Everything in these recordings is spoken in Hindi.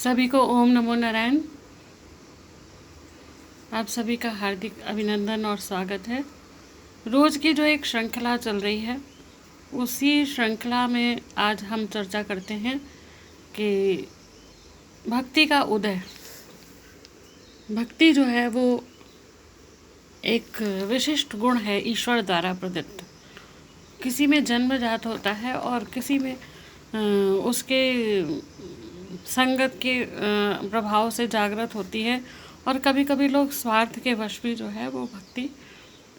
सभी को ओम नमो नारायण। आप सभी का हार्दिक अभिनंदन और स्वागत है। रोज़ की जो एक श्रृंखला चल रही है, उसी श्रृंखला में आज हम चर्चा करते हैं कि भक्ति का उदय। भक्ति जो है वो एक विशिष्ट गुण है, ईश्वर द्वारा प्रदत्त। किसी में जन्मजात होता है और किसी में उसके संगत के प्रभाव से जागृत होती है। और कभी कभी लोग स्वार्थ के वश भी जो है वो भक्ति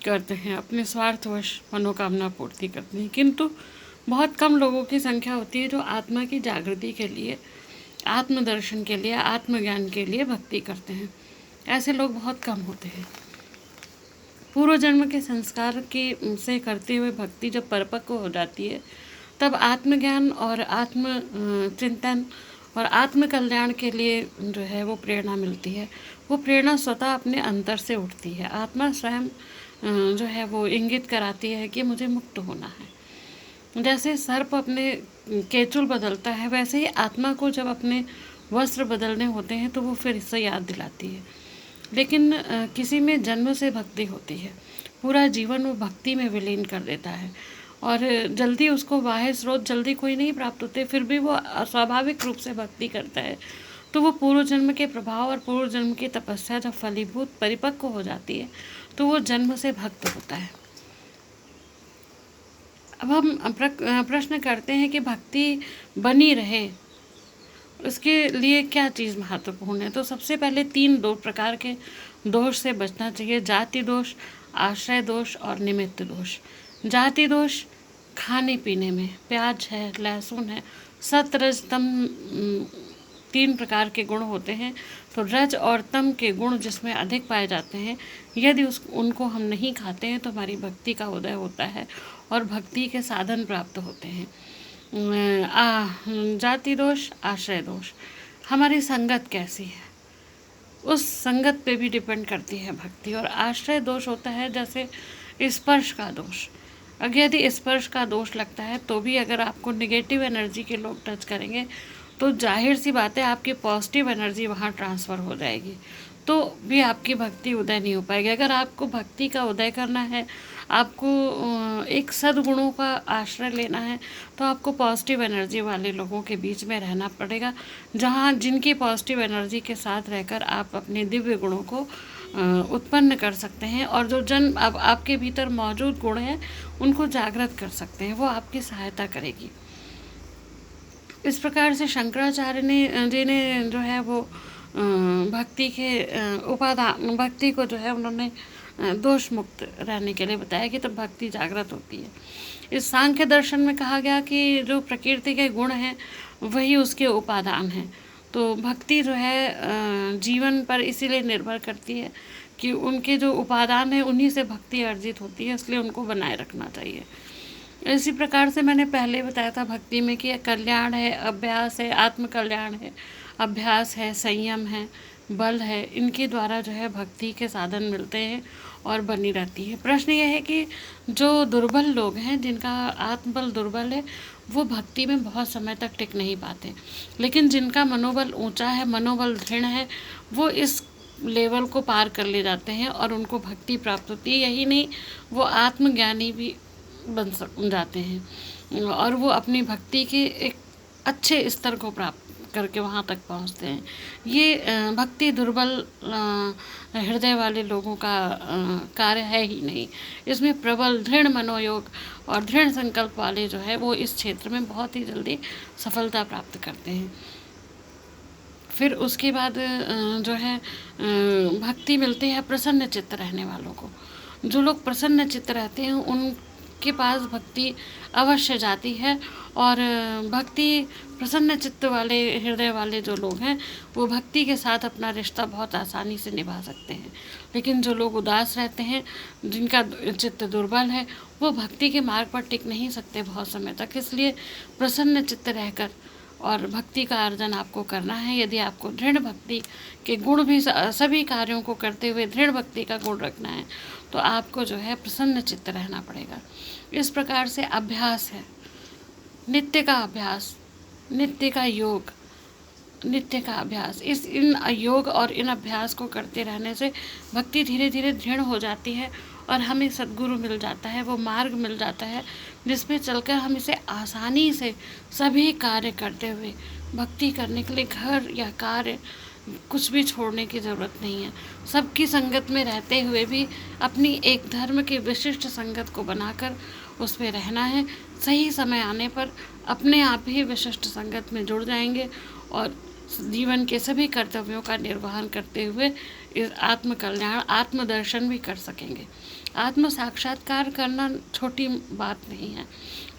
करते हैं, अपने स्वार्थवश मनोकामना पूर्ति करते हैं। किंतु बहुत कम लोगों की संख्या होती है जो आत्मा की जागृति के लिए, आत्मदर्शन के लिए, आत्मज्ञान के लिए भक्ति करते हैं। ऐसे लोग बहुत कम होते हैं। पूर्व जन्म के संस्कार के से करते हुए भक्ति जब परिपक्व हो जाती है, तब आत्मज्ञान और आत्म चिंतन और आत्म कल्याण के लिए जो है वो प्रेरणा मिलती है। वो प्रेरणा स्वतः अपने अंतर से उठती है। आत्मा स्वयं जो है वो इंगित कराती है कि मुझे मुक्त होना है। जैसे सर्प अपने केचुल बदलता है, वैसे ही आत्मा को जब अपने वस्त्र बदलने होते हैं तो वो फिर इससे याद दिलाती है। लेकिन किसी में जन्म से भक्ति होती है, पूरा जीवन वो भक्ति में विलीन कर देता है और जल्दी उसको बाह्य स्रोत जल्दी कोई नहीं प्राप्त होते, फिर भी वो स्वाभाविक रूप से भक्ति करता है। तो वो पूर्व जन्म के प्रभाव और पूर्व जन्म की तपस्या जब फलीभूत परिपक्व हो जाती है तो वो जन्म से भक्त होता है। अब हम प्रश्न करते हैं कि भक्ति बनी रहे, उसके लिए क्या चीज़ महत्वपूर्ण है। तो सबसे पहले दो प्रकार के दोष से बचना चाहिए: जाति दोष, आश्रय दोष और निमित्त दोष। जाति दोष खाने पीने में, प्याज है, लहसुन है, सत रज तम 3 प्रकार के गुण होते हैं। तो रज और तम के गुण जिसमें अधिक पाए जाते हैं, यदि उनको हम नहीं खाते हैं तो हमारी भक्ति का उदय होता है और भक्ति के साधन प्राप्त होते हैं। जाति दोष, आश्रय दोष, हमारी संगत कैसी है उस संगत पे भी डिपेंड करती है भक्ति। और आश्रय दोष होता है जैसे स्पर्श का दोष। अगर यदि स्पर्श का दोष लगता है तो भी अगर आपको नेगेटिव एनर्जी के लोग टच करेंगे तो जाहिर सी बात है आपकी पॉजिटिव एनर्जी वहाँ ट्रांसफ़र हो जाएगी, तो भी आपकी भक्ति उदय नहीं हो पाएगी। अगर आपको भक्ति का उदय करना है, आपको एक सद्गुणों का आश्रय लेना है, तो आपको पॉजिटिव एनर्जी वाले लोगों के बीच में रहना पड़ेगा, जहाँ जिनकी पॉजिटिव एनर्जी के साथ रहकर आप अपने दिव्य गुणों को उत्पन्न कर सकते हैं और जो अब आपके भीतर मौजूद गुण हैं उनको जागृत कर सकते हैं। वो आपकी सहायता करेगी। इस प्रकार से शंकराचार्य जी ने जो है वो भक्ति के उपादान, भक्ति को जो है उन्होंने दोष मुक्त रहने के लिए बताया कि तब भक्ति जागृत होती है। इस सांख्य दर्शन में कहा गया कि जो प्रकृति के गुण हैं वही उसके उपादान हैं। तो भक्ति जो है जीवन पर इसीलिए निर्भर करती है कि उनके जो उपादान हैं उन्हीं से भक्ति अर्जित होती है, इसलिए उनको बनाए रखना चाहिए। इसी प्रकार से मैंने पहले बताया था भक्ति में कि कल्याण है, अभ्यास है, आत्मकल्याण है, अभ्यास है, संयम है, बल है। इनके द्वारा जो है भक्ति के साधन मिलते हैं और बनी रहती है। प्रश्न यह है कि जो दुर्बल लोग हैं, जिनका आत्मबल दुर्बल है, वो भक्ति में बहुत समय तक टिक नहीं पाते। लेकिन जिनका मनोबल ऊंचा है, मनोबल दृढ़ है, वो इस लेवल को पार कर ले जाते हैं और उनको भक्ति प्राप्त होती है। यही नहीं, वो आत्मज्ञानी भी बन जाते हैं और वो अपनी भक्ति के एक अच्छे स्तर को प्राप्त करके वहाँ तक पहुँचते हैं। ये भक्ति दुर्बल हृदय वाले लोगों का कार्य है ही नहीं। इसमें प्रबल दृढ़ मनोयोग और दृढ़ संकल्प वाले जो है वो इस क्षेत्र में बहुत ही जल्दी सफलता प्राप्त करते हैं। फिर उसके बाद जो है भक्ति मिलती है प्रसन्न चित्त रहने वालों को। जो लोग प्रसन्न चित्त रहते हैं उनके पास भक्ति अवश्य जाती है। और भक्ति प्रसन्न चित्त वाले हृदय वाले जो लोग हैं वो भक्ति के साथ अपना रिश्ता बहुत आसानी से निभा सकते हैं। लेकिन जो लोग उदास रहते हैं, जिनका चित्त दुर्बल है, वो भक्ति के मार्ग पर टिक नहीं सकते बहुत समय तक। इसलिए प्रसन्न चित्त रहकर और भक्ति का अर्जन आपको करना है। यदि आपको दृढ़ भक्ति के गुण भी सभी कार्यों को करते हुए दृढ़ भक्ति का गुण रखना है तो आपको जो है प्रसन्न चित्त रहना पड़ेगा। इस प्रकार से अभ्यास है, नित्य का अभ्यास, नित्य का योग, नित्य का अभ्यास, इन योग और इन अभ्यास को करते रहने से भक्ति धीरे धीरे दृढ़ हो जाती है और हमें सद्गुरु मिल जाता है, वो मार्ग मिल जाता है जिसपे चलकर हम इसे आसानी से सभी कार्य करते हुए भक्ति करने के लिए घर या कार्य कुछ भी छोड़ने की ज़रूरत नहीं है। सबकी संगत में रहते हुए भी अपनी एक धर्म की विशिष्ट संगत को बनाकर उस पर रहना है। सही समय आने पर अपने आप ही विशिष्ट संगत में जुड़ जाएंगे और जीवन के सभी कर्तव्यों का निर्वहन करते हुए इस आत्म कल्याण आत्मदर्शन भी कर सकेंगे। आत्म साक्षात्कार करना छोटी बात नहीं है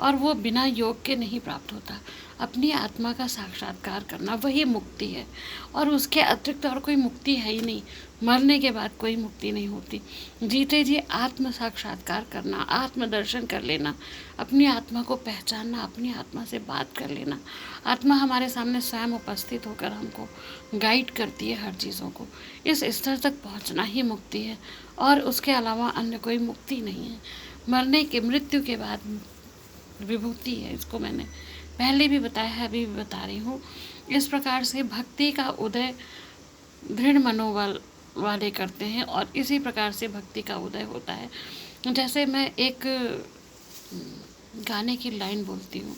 और वो बिना योग के नहीं प्राप्त होता। अपनी आत्मा का साक्षात्कार करना वही मुक्ति है और उसके अतिरिक्त और कोई मुक्ति है ही नहीं। मरने के बाद कोई मुक्ति नहीं होती। जीते जी आत्म साक्षात्कार करना, आत्मदर्शन कर लेना, अपनी आत्मा को पहचानना, अपनी आत्मा से बात कर लेना। आत्मा हमारे सामने स्वयं उपस्थित होकर हमको गाइड करती है हर चीज़ों को। इस स्तर तक पहुंचना ही मुक्ति है और उसके अलावा अन्य कोई मुक्ति नहीं है। मरने के मृत्यु के बाद विभूति है, इसको मैंने पहले भी बताया है, अभी भी बता रही हूँ। इस प्रकार से भक्ति का उदय दृढ़ मनोबल वाले करते हैं और इसी प्रकार से भक्ति का उदय होता है। जैसे मैं एक गाने की लाइन बोलती हूँ।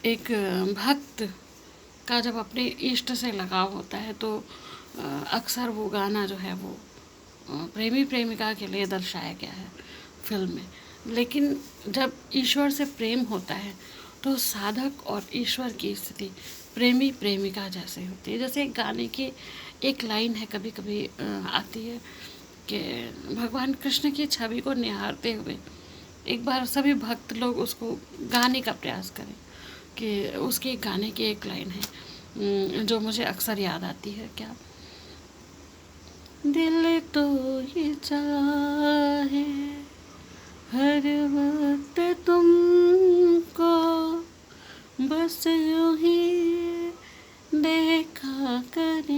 एक भक्त का जब अपने इष्ट से लगाव होता है तो अक्सर वो गाना जो है वो प्रेमी प्रेमिका के लिए दर्शाया गया है फिल्म में। लेकिन जब ईश्वर से प्रेम होता है तो साधक और ईश्वर की स्थिति प्रेमी प्रेमिका जैसे होती है। जैसे एक गाने की एक लाइन है, कभी कभी आती है कि भगवान कृष्ण की छवि को निहारते हुए एक बार सभी भक्त लोग उसको गाने का प्रयास करें। कि उसके गाने की एक लाइन है जो मुझे अक्सर याद आती है, क्या दिल तो ये चाहे हर वक्त तुमको बस यूं ही देखा करे।